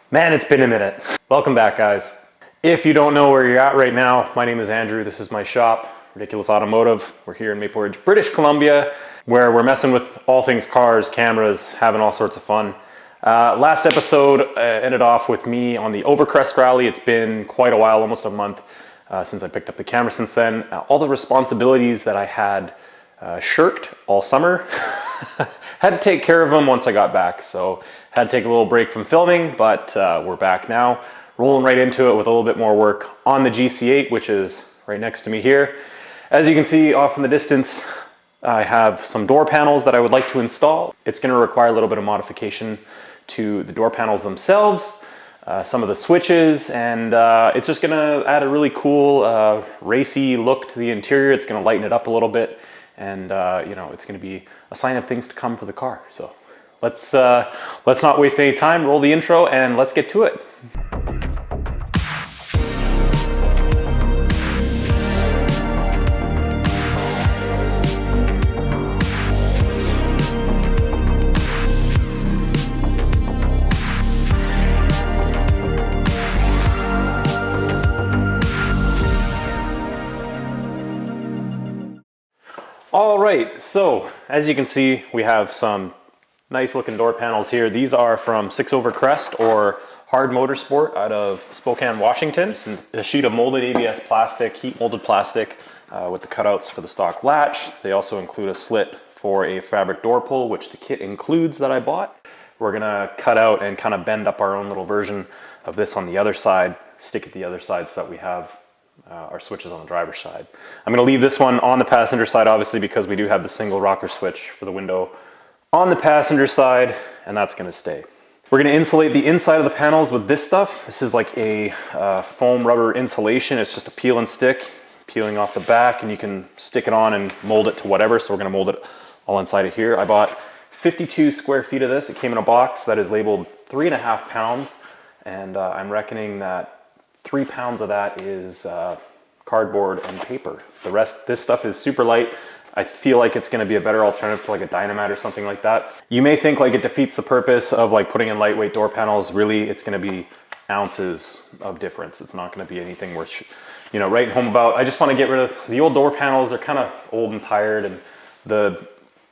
Man, it's been a minute. Welcome back, guys. If you don't know where you're at right now, my name is Andrew. This is my shop, Ridiculous Automotive. We're here in Maple Ridge, British Columbia, where we're messing with all things cars, cameras, having all sorts of fun. Last episode ended off with me on the Overcrest rally. It's been quite a while, almost a month since I picked up the camera since then. All the responsibilities that I had shirked all summer, had to take care of them once I got back. So had to take a little break from filming, but we're back now, rolling right into it with a little bit more work on the GC8, which is right next to me here. As you can see off in the distance, I have some door panels that I would like to install. It's going to require a little bit of modification to the door panels themselves, some of the switches, and it's just going to add a really cool racy look to the interior. It's going to lighten it up a little bit, and you know, it's going to be a sign of things to come for the car. So let's not waste any time, roll the intro, and let's get to it. All right, so as you can see, we have some nice looking door panels here. These are from Overcrest or Hard Motorsport out of Spokane, Washington. It's a sheet of molded ABS plastic, heat molded plastic with the cutouts for the stock latch. They also include a slit for a fabric door pull, which the kit includes that I bought. We're gonna cut out and kind of bend up our own little version of this on the other side, stick it the other side so that we have our switches on the driver's side. I'm going to leave this one on the passenger side, obviously, because we do have the single rocker switch for the window on the passenger side, and that's going to stay. We're going to insulate the inside of the panels with this stuff. This is like a foam rubber insulation. It's just a peel and stick, peeling off the back, and you can stick it on and mold it to whatever. So we're going to mold it all inside of here. I bought 52 square feet of this. It came in a box that is labeled 3.5 pounds, and I'm reckoning that 3 pounds of that is cardboard and paper. The rest, this stuff is super light. I feel like it's gonna be a better alternative to like a Dynamat or something like that. You may think like it defeats the purpose of like putting in lightweight door panels. Really, it's gonna be ounces of difference. It's not gonna be anything worth, you know, writing home about. I just wanna get rid of the old door panels. They're kind of old and tired, and the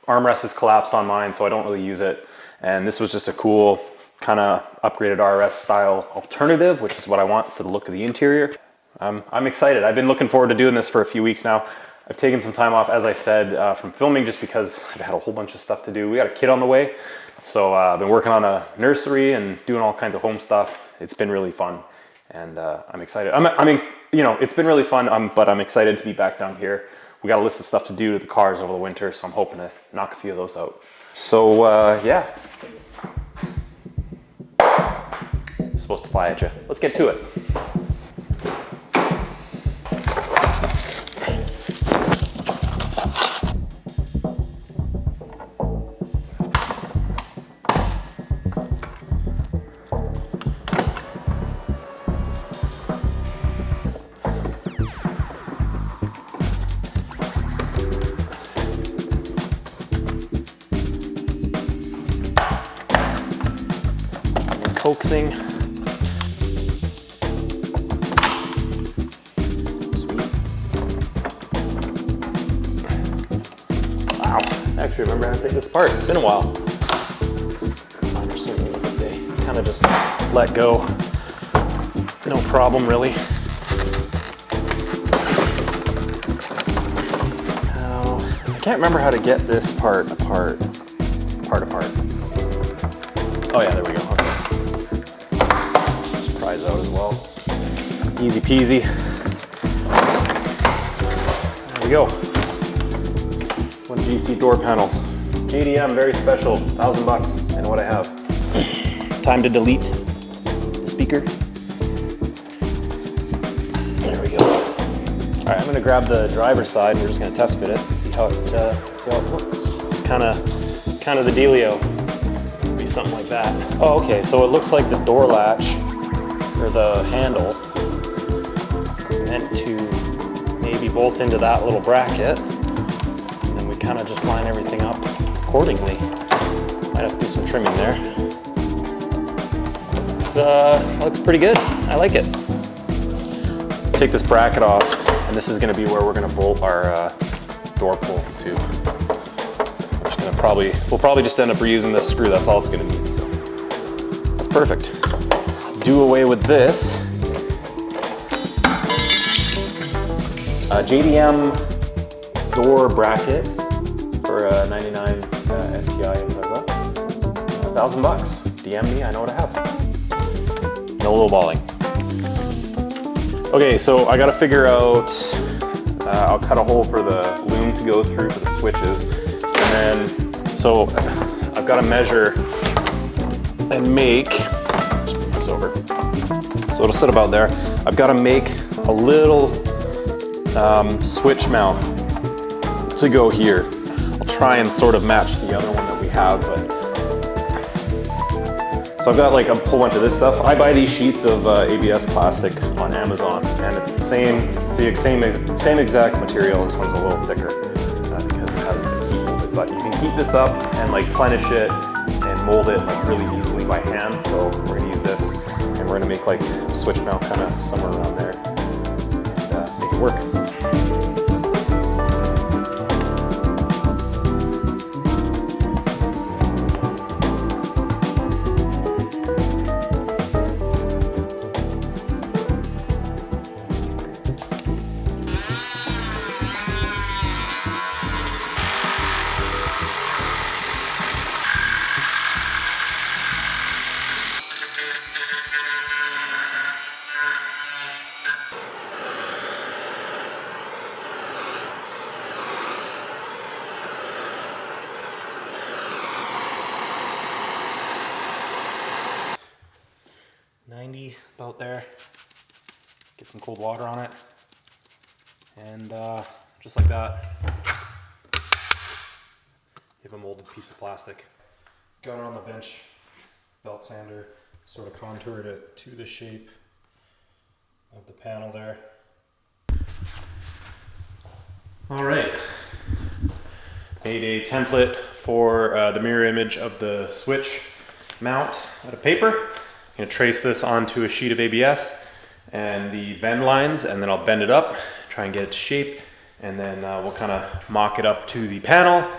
armrest is collapsed on mine, so I don't really use it. And this was just a cool kind of upgraded RS style alternative, which is what I want for the look of the interior. I'm excited. I've been looking forward to doing this for a few weeks now. I've taken some time off, as I said, from filming just because I've had a whole bunch of stuff to do. We got a kid on the way, so I've been working on a nursery and doing all kinds of home stuff. It's been really fun, and I'm excited. I mean, you know, it's been really fun, but I'm excited to be back down here. We got a list of stuff to do to the cars over the winter, so I'm hoping to knock a few of those out. So yeah. Supposed to fly at you. Let's get to it. Coaxing. Actually remember how to take this apart. It's been a while. Mine are certainly that they kind of just let go. No problem, really. Now, I can't remember how to get this part apart. Oh yeah, there we go. Okay. Just prise out as well. Easy peasy. There we go. One GC door panel. JDM, very special, $1,000. I know what I have. Time to delete the speaker. There we go. All right, I'm gonna grab the driver's side. We're just gonna test fit it, see how it looks. It's kind of the dealio. Be something like that. Oh, okay. So it looks like the door latch or the handle is meant to maybe bolt into that little bracket. Kind of just line everything up accordingly. Might have to do some trimming there. Let's looks pretty good. I like it. Take this bracket off, and this is going to be where we're going to bolt our door pull to. We'll probably just end up reusing this screw. That's all it's going to need. So that's perfect. Do away with this. JDM door bracket for a 99 STI in Tesla. $1,000. DM me, I know what I have. No lowballing. Okay, so I gotta figure out, I'll cut a hole for the loom to go through for the switches. And then, so I've gotta measure and make, just put this over. So it'll sit about there. I've gotta make a little switch mount to go here. I'll try and sort of match the other one that we have, but so I've got like a whole bunch of this stuff. I buy these sheets of ABS plastic on Amazon, and it's the same exact material. This one's a little thicker because it hasn't been heat molded. But you can heat this up and like plenish it and mold it like really easily by hand. So we're gonna use this, and we're gonna make like a switch mount kind of somewhere around there and make it work. 90 about there. Get some cold water on it, and just like that, you have a molded piece of plastic. Got it on the bench belt sander, sort of contoured it to the shape of the panel there. All right, made a template for the mirror image of the switch mount out of paper. I'm gonna trace this onto a sheet of ABS and the bend lines, and then I'll bend it up, try and get it to shape, and then we'll kind of mock it up to the panel.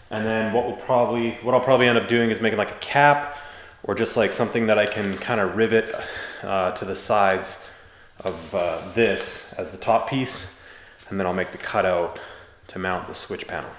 And then what I'll probably end up doing is making like a cap, or just like something that I can kind of rivet to the sides of this as the top piece, and then I'll make the cutout to mount the switch panel.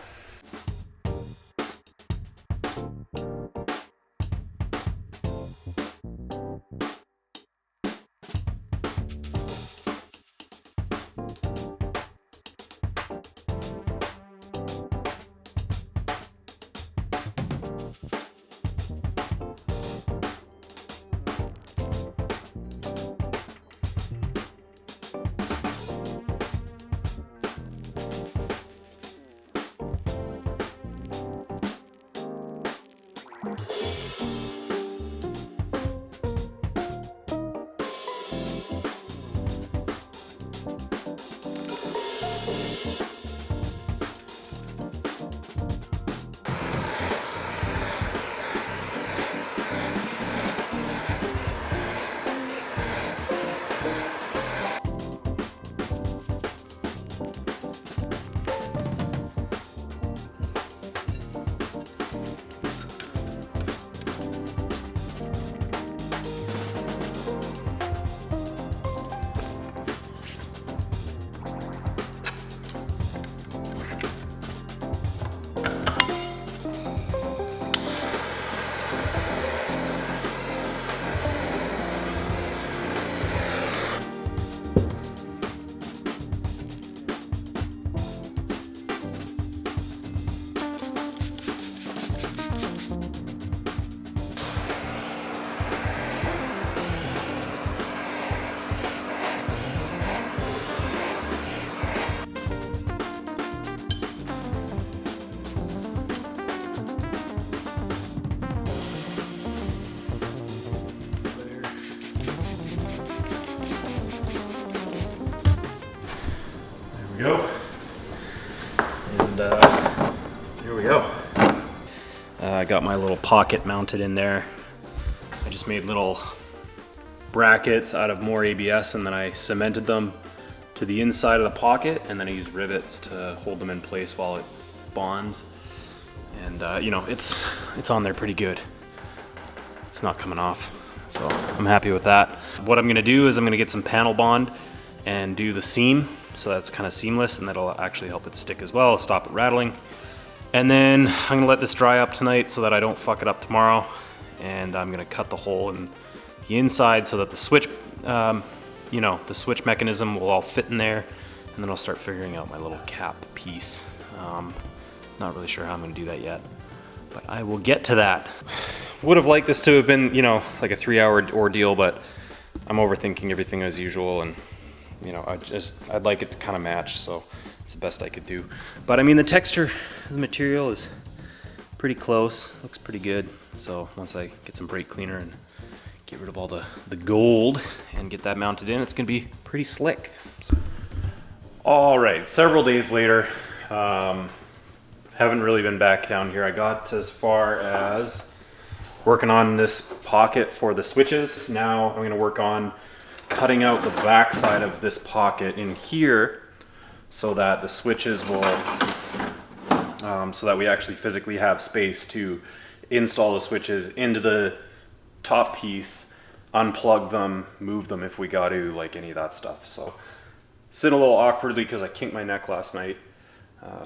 Go. And here we go. I got my little pocket mounted in there. I just made little brackets out of more ABS, and then I cemented them to the inside of the pocket, and then I used rivets to hold them in place while it bonds. And you know, it's on there pretty good. It's not coming off, so I'm happy with that. What I'm gonna do is I'm gonna get some panel bond and do the seam, so that's kind of seamless, and that'll actually help it stick as well, stop it rattling. And then I'm gonna let this dry up tonight so that I don't fuck it up tomorrow. And I'm gonna cut the hole in the inside so that the switch, you know, the switch mechanism will all fit in there. And then I'll start figuring out my little cap piece. Not really sure how I'm gonna do that yet, but I will get to that. Would have liked this to have been, you know, like a 3-hour ordeal, but I'm overthinking everything as usual, and you know, I'd like it to kind of match, so it's the best I could do. But I mean, the texture of the material is pretty close, looks pretty good. So once I get some brake cleaner and get rid of all the gold and get that mounted in, it's gonna be pretty slick. So. All right, several days later, haven't really been back down here. I got as far as working on this pocket for the switches. Now I'm gonna work on cutting out the back side of this pocket in here so that the switches will, so that we actually physically have space to install the switches into the top piece, unplug them, move them if we got to, like any of that stuff. So sitting a little awkwardly because I kinked my neck last night,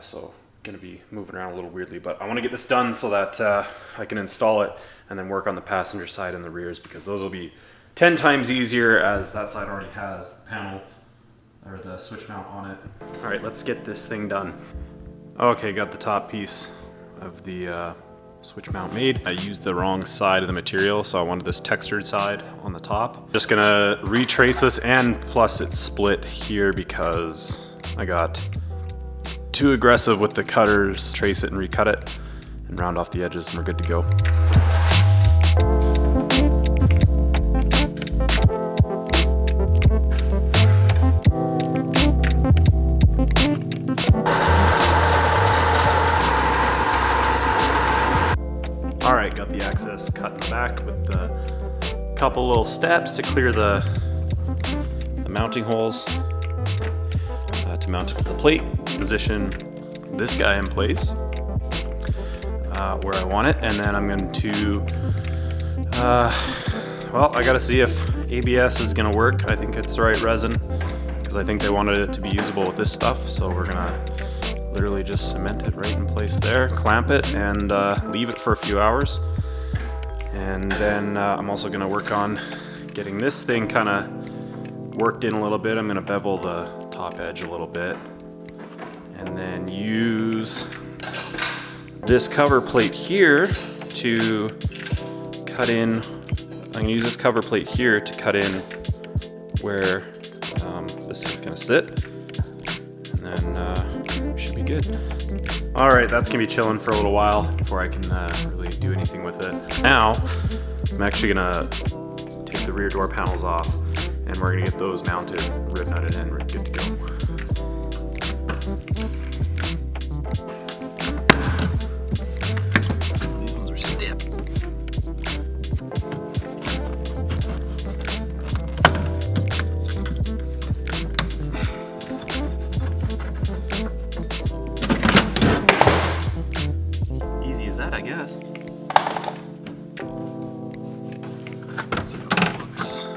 so gonna be moving around a little weirdly, but I want to get this done so that I can install it and then work on the passenger side and the rears, because those will be 10 times easier, as that side already has the panel or the switch mount on it. All right, let's get this thing done. Okay, got the top piece of the switch mount made. I used the wrong side of the material, so I wanted this textured side on the top. Just gonna retrace this, and plus it's split here because I got too aggressive with the cutters. Trace it and recut it and round off the edges, and we're good to go. All right, got the access cut in the back with a couple little steps to clear the mounting holes to mount it to the plate. Position this guy in place where I want it, and then I'm going to, well, I gotta see if ABS is gonna work. I think it's the right resin, because I think they wanted it to be usable with this stuff, so we're gonna literally just cement it right in place there, clamp it, and leave it for a few hours. And then I'm also gonna work on getting this thing kind of worked in a little bit. I'm gonna bevel the top edge a little bit, and then use this cover plate here to cut in. I'm gonna use this cover plate here to cut in where this thing's gonna sit, and then should be good. All right, that's gonna be chilling for a little while before I can really do anything with it. Now, I'm actually gonna take the rear door panels off, and we're gonna get those mounted, rib nutted in, we're good to go. These ones are stiff. Easy as that, I guess. Let's see how this looks.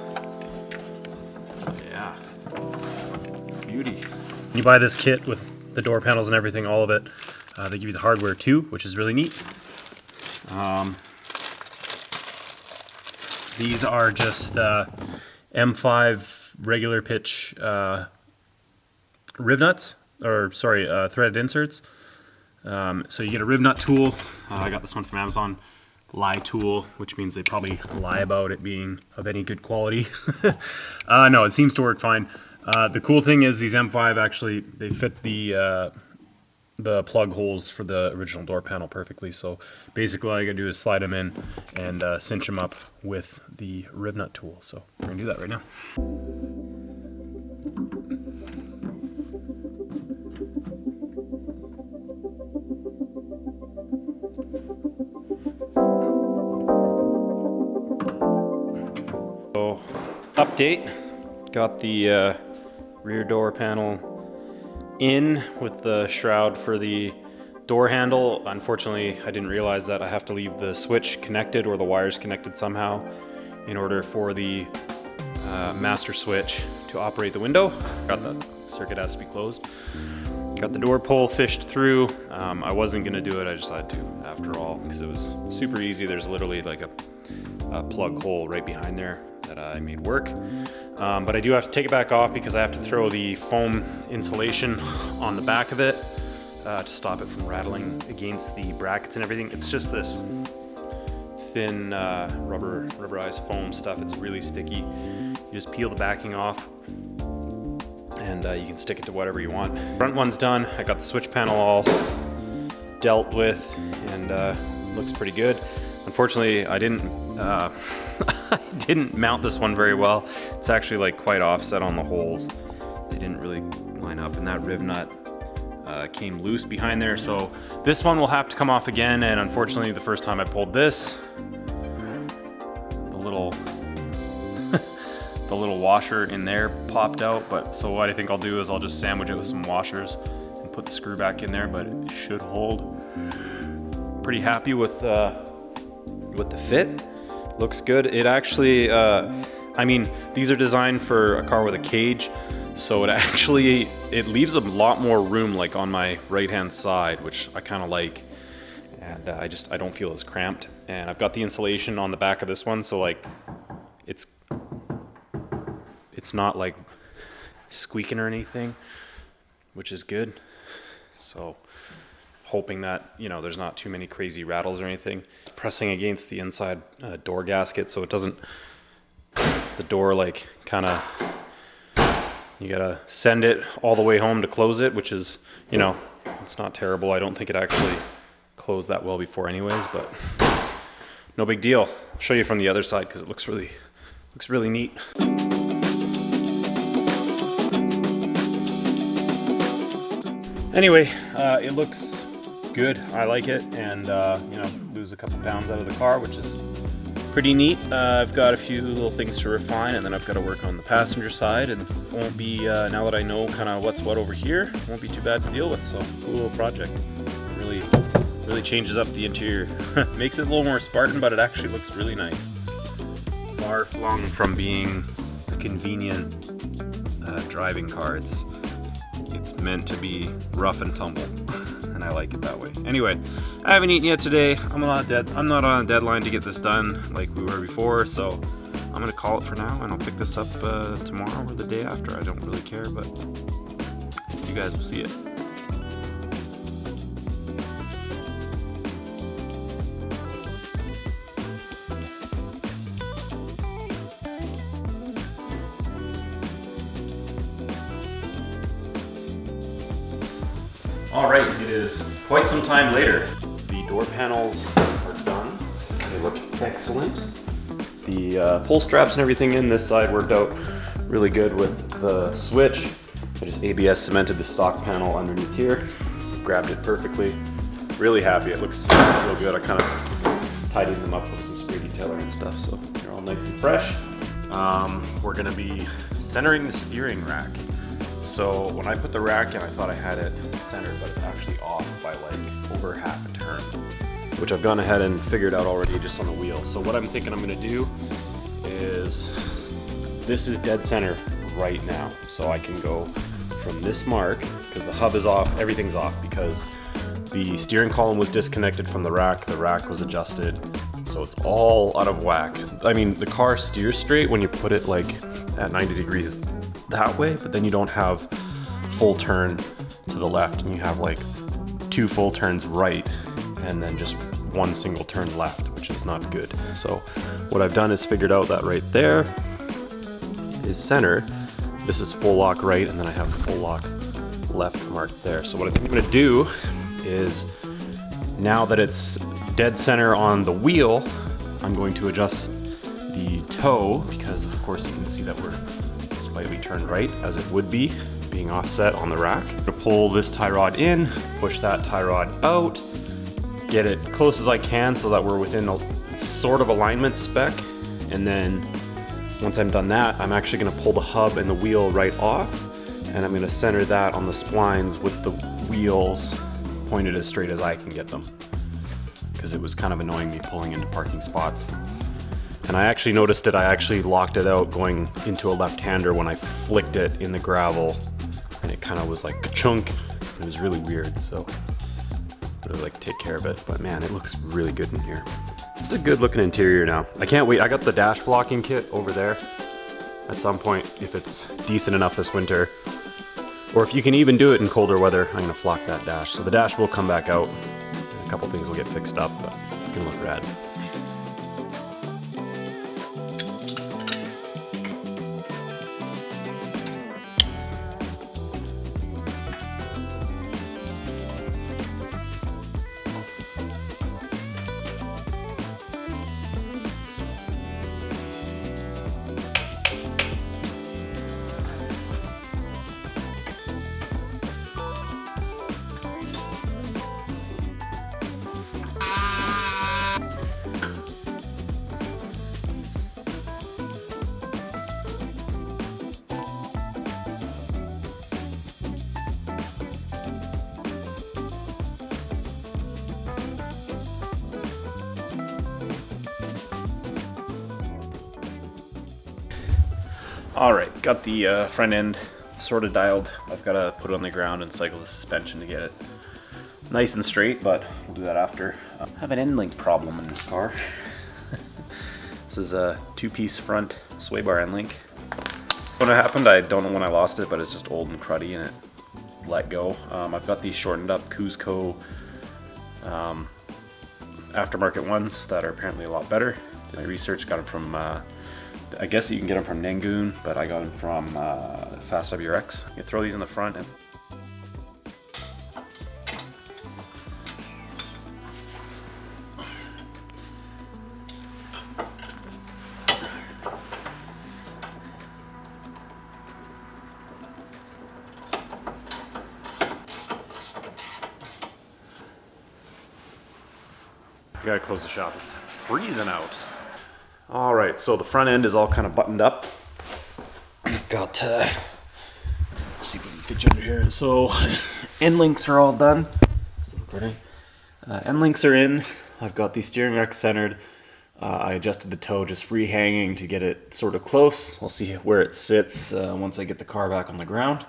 Yeah, it's a beauty. You buy this kit with the door panels and everything, all of it. They give you the hardware too, which is really neat. These are just M5 regular pitch riv nuts, or sorry, threaded inserts. So you get a riv nut tool. I got this one from Amazon. Lie tool, which means they probably lie about it being of any good quality. No, it seems to work fine. The cool thing is these M5 actually, they fit the plug holes for the original door panel perfectly. So basically all I gotta do is slide them in and cinch them up with the riv nut tool. So we're gonna do that right now. So update. Got the rear door panel in with the shroud for the door handle. Unfortunately, I didn't realize that I have to leave the switch connected or the wires connected somehow in order for the master switch to operate the window. Got that circuit has to be closed. Got the door pull fished through. I wasn't gonna do it, I just had to after all, because it was super easy. There's literally like a plug hole right behind there that I made work. But I do have to take it back off because I have to throw the foam insulation on the back of it to stop it from rattling against the brackets and everything. It's just this thin rubberized foam stuff. It's really sticky. You just peel the backing off and you can stick it to whatever you want. Front one's done. I got the switch panel all dealt with and looks pretty good. Unfortunately, I didn't I didn't mount this one very well. It's actually like quite offset on the holes. They didn't really line up, and that riv nut came loose behind there. So this one will have to come off again, and unfortunately the first time I pulled this, the little the little washer in there popped out. But so what I think I'll do is I'll just sandwich it with some washers and put the screw back in there, but it should hold. Pretty happy with the fit. Looks good. It actually, I mean, these are designed for a car with a cage, so it leaves a lot more room like on my right hand side, which I kind of like, and I don't feel as cramped. And I've got the insulation on the back of this one, so like it's not like squeaking or anything, which is good. So hoping that, you know, there's not too many crazy rattles or anything. Pressing against the inside door gasket so it doesn't, the door like kind of, you gotta send it all the way home to close it, which is, you know, it's not terrible. I don't think it actually closed that well before anyways, but no big deal. I'll show you from the other side because it looks really neat. Anyway, it looks good. I like it, and you know, lose a couple pounds out of the car, which is pretty neat. I've got a few little things to refine, and then I've got to work on the passenger side, and it won't be, now that I know kind of what's what over here, it won't be too bad to deal with. So cool little project. Really changes up the interior. Makes it a little more Spartan, but it actually looks really nice. Far flung from being a convenient driving car. It's meant to be rough and tumble. And I like it that way. Anyway, I haven't eaten yet today. I'm not on a deadline to get this done like we were before, so I'm gonna call it for now, and I'll pick this up tomorrow or the day after. I don't really care, but you guys will see it. All right, it is quite some time later. The door panels are done. They look excellent. The pull straps and everything in this side worked out really good with the switch. I just ABS cemented the stock panel underneath here. Grabbed it perfectly. Really happy, it looks real good. I kind of tidied them up with some spray detailer and stuff, so they're all nice and fresh. We're gonna be centering the steering rack. So when I put the rack in, I thought I had it centered, but it's actually off by like over half a turn, which I've gone ahead and figured out already just on the wheel. So what I'm thinking I'm gonna do is, this is dead center right now. So I can go from this mark, because the hub is off, everything's off, because the steering column was disconnected from the rack was adjusted, so it's all out of whack. I mean, the car steers straight when you put it like at 90 degrees that way, but then you don't have full turn to the left, and you have like 2 full turns right and then just 1 single turn left, which is not good. So what I've done is figured out that right there is center. This is full lock right, and then I have full lock left marked there. So what I think I'm gonna do is, now that it's dead center on the wheel, I'm going to adjust the toe, because of course you can see that we're slightly turned right, as it would be being offset on the rack. I'm gonna pull this tie rod in, push that tie rod out, get it close as I can so that we're within a sort of alignment spec, and then Once I'm done that, I'm actually gonna pull the hub and the wheel right off, and I'm gonna center that on the splines with the wheels pointed as straight as I can get them, because it was kind of annoying me pulling into parking spots. And I actually noticed it, I actually locked it out going into a left-hander when I flicked it in the gravel, and it kind of was like ka-chunk. It was really weird, so I really like to take care of it. But man, it looks really good in here. It's a good looking interior now. I can't wait. I got the dash flocking kit over there. At some point, if it's decent enough this winter, or if you can even do it in colder weather, I'm gonna flock that dash. So the dash will come back out, and a couple things will get fixed up, but it's gonna look rad. All right, got the front end sort of dialed. I've got to put it on the ground and cycle the suspension to get it nice and straight, but we'll do that after. I have an end link problem in this car. This is a two-piece front sway bar end link. When it happened, I don't know when I lost it, but it's just old and cruddy and it let go. I've got these shortened up Cuzco aftermarket ones that are apparently a lot better. My research got them from I guess you can get them from Nangoon, but I got them from Fast WRX. You throw these in the front and I gotta close the shop, it's freezing out. All right, so the front end is all kind of buttoned up. Got, let's see if we can fit you under here. So end links are all done. End links are in. I've got the steering rack centered. I adjusted the toe just free hanging to get it sort of close. I'll see where it sits once I get the car back on the ground,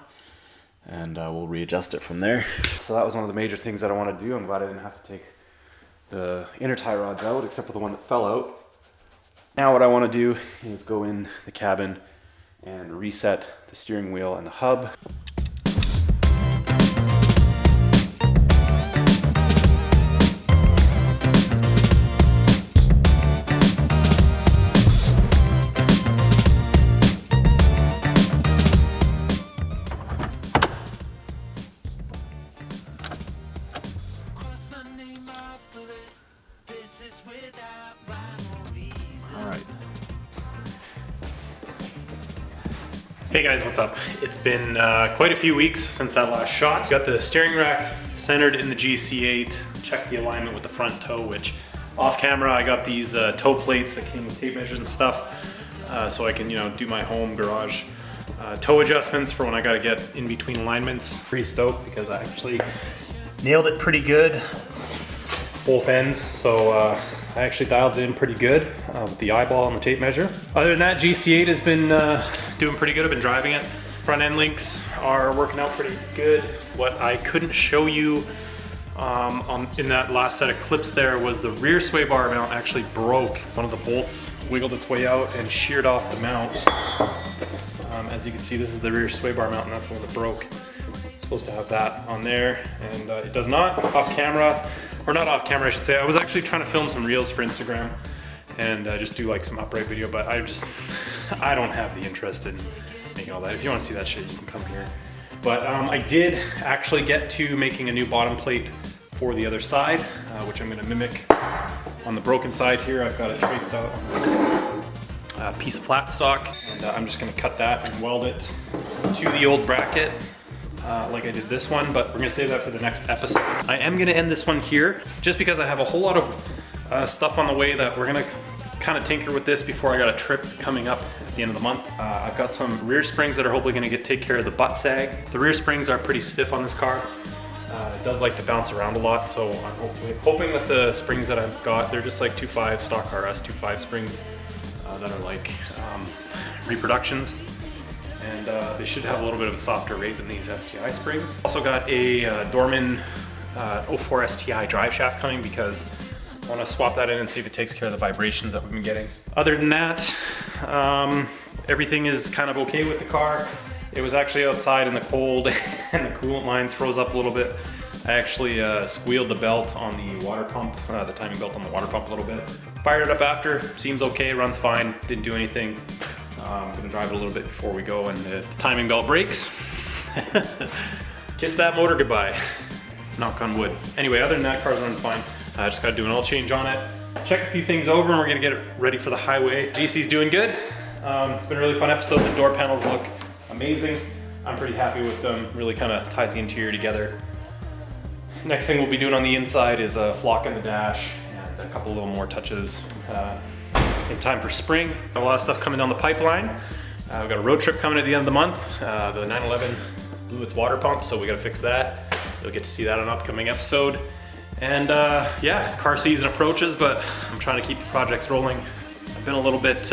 and we'll readjust it from there. So that was one of the major things that I want to do. I'm glad I didn't have to take the inner tie rods out, except for the one that fell out. Now what I want to do is go in the cabin and reset the steering wheel and the hub. Hey guys, what's up? It's been quite a few weeks since that last shot. Got the steering rack centered in the GC8, checked the alignment with the front toe, which off camera I got these toe plates that came with tape measures and stuff, so I can, do my home garage toe adjustments for when I gotta get in between alignments. Pretty stoked because I actually nailed it pretty good, both ends, so I actually dialed it in pretty good with the eyeball and the tape measure. Other than that, GC8 has been doing pretty good. I've been driving it. Front end links are working out pretty good. What I couldn't show you in that last set of clips there was the rear sway bar mount actually broke. One of the bolts wiggled its way out and sheared off the mount. As you can see, this is the rear sway bar mount and that's the one that broke. It's supposed to have that on there and it does not. Off camera, or not off camera I should say, I was actually trying to film some reels for Instagram and just do like some upright video, but I don't have the interest in making all that. If you want to see that shit, you can come here. But I did actually get to making a new bottom plate for the other side, which I'm going to mimic on the broken side here. I've got it traced out on this piece of flat stock, and I'm just going to cut that and weld it to the old bracket like I did this one, but we're going to save that for the next episode. I am going to end this one here just because I have a whole lot of stuff on the way that we're going to kind of tinker with this before I got a trip coming up at the end of the month. I've got some rear springs that are hopefully going to take care of the butt sag. The rear springs are pretty stiff on this car. It does like to bounce around a lot, so I'm hoping that the springs that I've got, they're just like 2.5 stock RS 2.5 springs that are like reproductions, and they should have a little bit of a softer rate than these STI springs. Also got a Dorman 04 STI drive shaft coming because I want to swap that in and see if it takes care of the vibrations that we've been getting. Other than that, everything is kind of okay with the car. It was actually outside in the cold and the coolant lines froze up a little bit. I actually squealed the belt on the water pump, the timing belt on the water pump a little bit. Fired it up after, seems okay, runs fine, didn't do anything. I'm gonna drive it a little bit before we go, and if the timing belt breaks, kiss that motor goodbye. Knock on wood. Anyway, other than that, car's running fine. I just gotta do an oil change on it. Check a few things over and we're gonna get it ready for the highway. GC's doing good. It's been a really fun episode. The door panels look amazing. I'm pretty happy with them. Really kind of ties the interior together. Next thing we'll be doing on the inside is a flock in the dash and a couple little more touches in time for spring. Got a lot of stuff coming down the pipeline. We've got a road trip coming at the end of the month. The 911 blew its water pump, so we gotta fix that. You'll get to see that on an upcoming episode. And yeah, car season approaches, but I'm trying to keep the projects rolling. I've been a little bit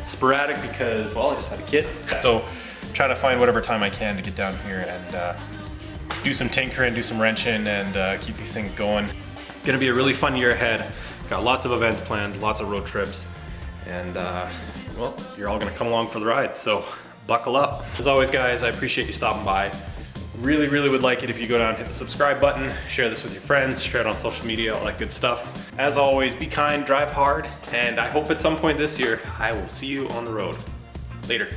sporadic because, well, I just had a kid. So I'm trying to find whatever time I can to get down here and do some tinkering, do some wrenching, and keep these things going. Gonna be a really fun year ahead. Got lots of events planned, lots of road trips, and well, you're all gonna come along for the ride, so buckle up. As always, guys, I appreciate you stopping by. Really would like it if you go down and hit the subscribe button, share this with your friends, share it on social media, all that good stuff. As always, be kind, drive hard, and I hope at some point this year, I will see you on the road. Later.